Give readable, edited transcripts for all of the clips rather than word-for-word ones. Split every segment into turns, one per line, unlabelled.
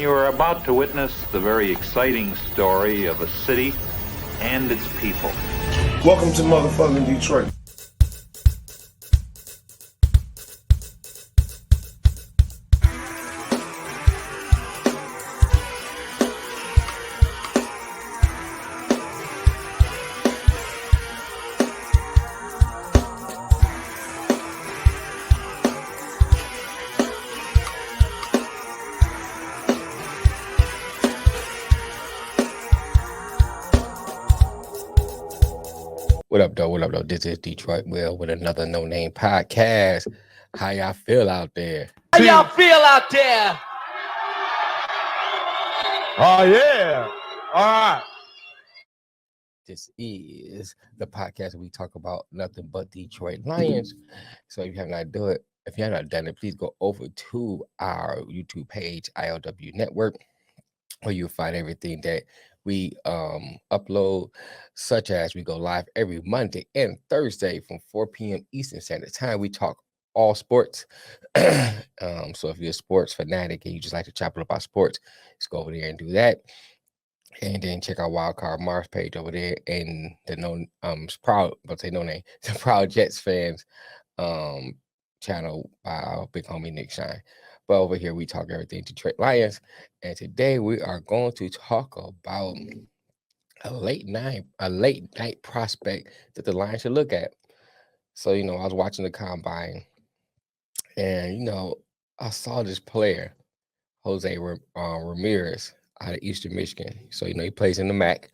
You are about to witness the very exciting story of a city and its people.
Welcome to motherfucking Detroit.
What up, though? What up, though? This is Detroit Will with another No Name podcast. How y'all feel out there?
How y'all feel out there?
Oh, yeah. All right.
This is the podcast where we talk about nothing but Detroit Lions. So if you have not done it, if you have not done it, please go over to our YouTube page, ILW Network, where you'll find everything that we upload, such as we go live every Monday and Thursday from 4 p.m. Eastern Standard Time. We talk all sports. So if you're a sports fanatic and you just like to chop it up about sports, just go over there and do that. And then check out Wildcard Mars page over there and the the Proud Jets fans channel by our big homie Nick Shine. But over here we talk everything Detroit Lions, and today we are going to talk about a late night prospect that the Lions should look at. So I was watching the combine, and I saw this player, Jose Ramirez, out of Eastern Michigan. So he plays in the MAC.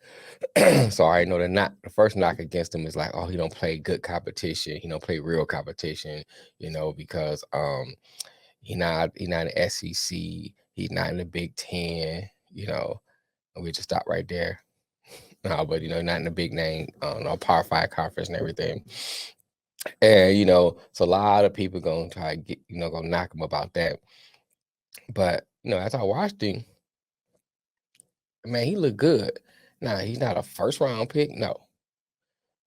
So I know the first knock against him is like, oh, he don't play good competition. He don't play real competition. Because he not in the SEC. He's not in the Big Ten. And we just stop right there. No, but not in the big name, no Power 5 conference and everything. And so a lot of people gonna try to get, gonna knock him about that. But as I watched him, man, he looked good. Now he's not a first round pick, no,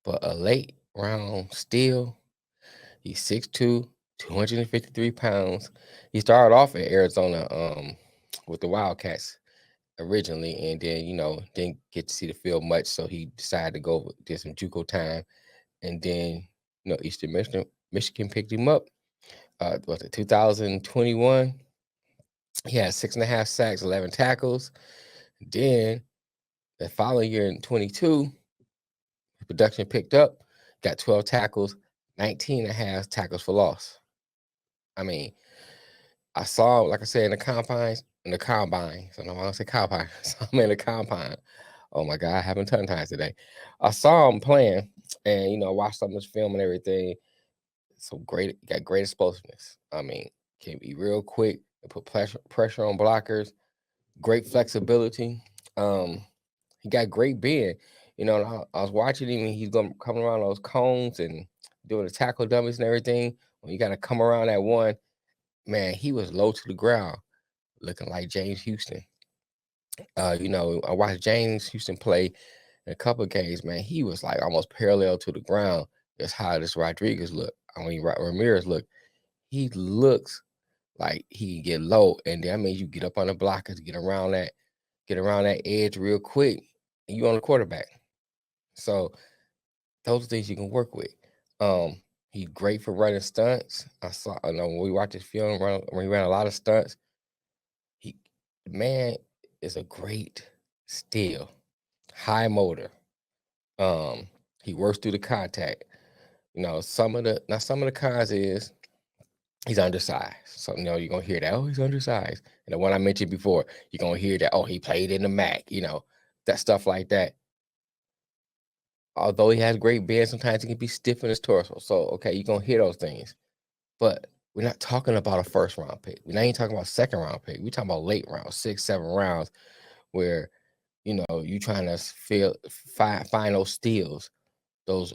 but a late round steal. He's 6'2", 253 pounds. He started off in Arizona with the Wildcats originally, and then didn't get to see the field much, so he decided to did some JUCO time, and then Eastern Michigan picked him up. Was it 2021? He had 6.5 sacks, 11 tackles. Then the following year in 22, production picked up, got 12 tackles, 19.5 tackles for loss. I mean, I saw, like I said, in the combine. So no, I don't say combine. So I'm in the combine. Oh my God, I haven't tongue ties today. I saw him playing, and watched some of his film and everything. So got great explosiveness. I mean, can be real quick and put pressure on blockers. Great flexibility. He got great bend. I was watching him, and he's coming around those cones and doing the tackle dummies and everything. When you got to come around that one, man, he was low to the ground, looking like James Houston. I watched James Houston play in a couple of games, man. He was like almost parallel to the ground. That's how this Rodriguez look. Ramirez look. He looks like he can get low, and that means you get up on the blockers, get around that edge real quick, and you on the quarterback. So those are things you can work with. He's great for running stunts. When we watched his film, when he ran a lot of stunts, man is a great steal, high motor. He works through the contact. Some of the cons is he's undersized. So you're gonna hear that, oh, he's undersized. And the one I mentioned before, you're gonna hear that, oh, he played in the MAC, that stuff like that. Although he has great bend, sometimes he can be stiff in his torso. So okay, you're gonna hear those things. But we're not talking about a first round pick. We're not even talking about second round pick. We're talking about late rounds, 6, 7 rounds, where you trying to find those steals, those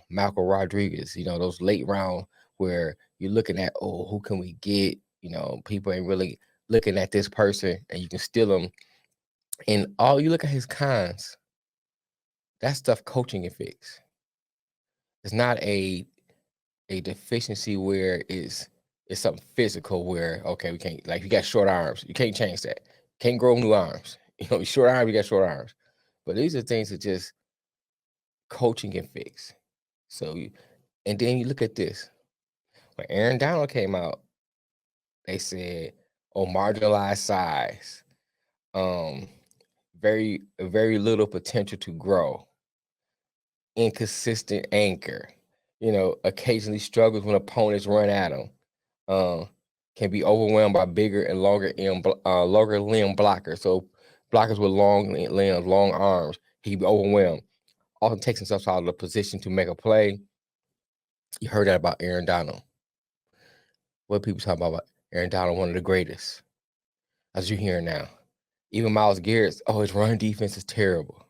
Malcolm Rodriguez, those late round where you're looking at, oh, who can we get? People ain't really looking at this person, and you can steal them. And all you look at his cons, that stuff coaching can fix. It's not a deficiency where it's something physical where, okay, we can't, like, you got short arms, you can't change that. Can't grow new arms. Short arms, you got short arms. But these are things that just coaching can fix. And then you look at this. When Aaron Donald came out, they said, "Oh, marginalized size, very little potential to grow, inconsistent anchor, occasionally struggles when opponents run at him, can be overwhelmed by bigger and longer limb blockers. So blockers with long limbs, long arms, he can be overwhelmed. Often takes himself out of the position to make a play." You heard that about Aaron Donald. What people talk about Aaron Donald, one of the greatest, as you hear now. Even Myles Garrett's, his run defense is terrible.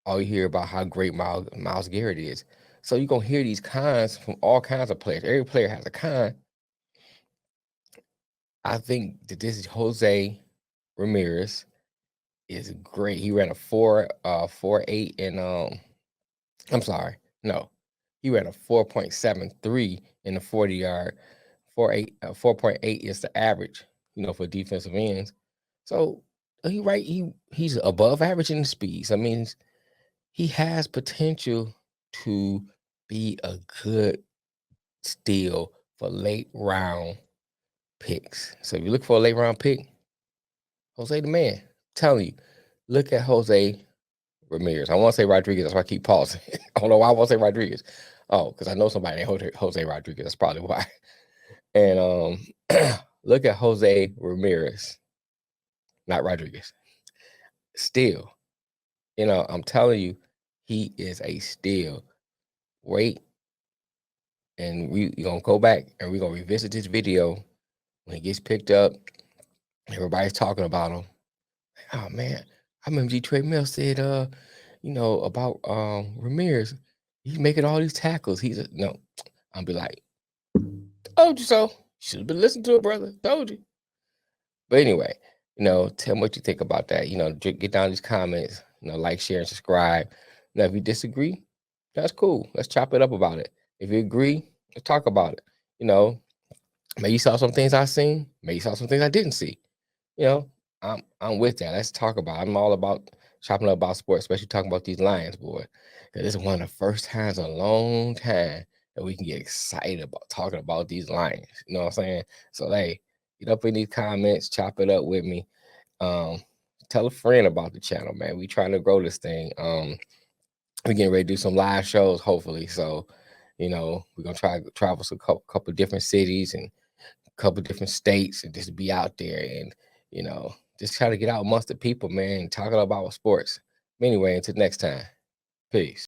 All you hear about how great Myles Garrett is. So you're going to hear these cons from all kinds of players. Every player has a con. I think that this is Jose Ramirez is great. He ran a 4.8 and I'm sorry, no. He ran a 4.73 in the 40-yard. 4.8 is the average, for defensive ends. So he's above average in the speeds. I mean, he has potential to be a good steal for late round picks. So if you look for a late round pick, Jose the man. I'm telling you, look at Jose Ramirez. I want to say Rodriguez. That's why I keep pausing. I don't know why I want to say Rodriguez. Oh, because I know somebody named Jose Rodriguez. That's probably why. And look at Jose Ramirez, not Rodriguez. Still, I'm telling you, he is a steal. Wait, and we're going to go back and we're going to revisit this video when he gets picked up. Everybody's talking about him. Oh, man, I remember Detroit Mill said, about Ramirez. He's making all these tackles. No. I'll be like, told you so. Should have been listening to it, brother. Told you. But anyway, tell me what you think about that. Get down in these comments, like, share, and subscribe. Now, if you disagree, that's cool. Let's chop it up about it. If you agree, let's talk about it. Maybe you saw some things I seen. Maybe you saw some things I didn't see. I'm with that. Let's talk about it. I'm all about chopping up about sports, especially talking about these Lions, boy. Because this is one of the first times in a long time that we can get excited about talking about these Lions. You know what I'm saying? So, hey, get up in these comments, chop it up with me. Tell a friend about the channel, man. We trying to grow this thing. We're getting ready to do some live shows, hopefully. So, we're gonna try to travel to a couple different cities and a couple different states and just be out there and just try to get out amongst the people, man, talking about sports. Anyway, until next time, peace.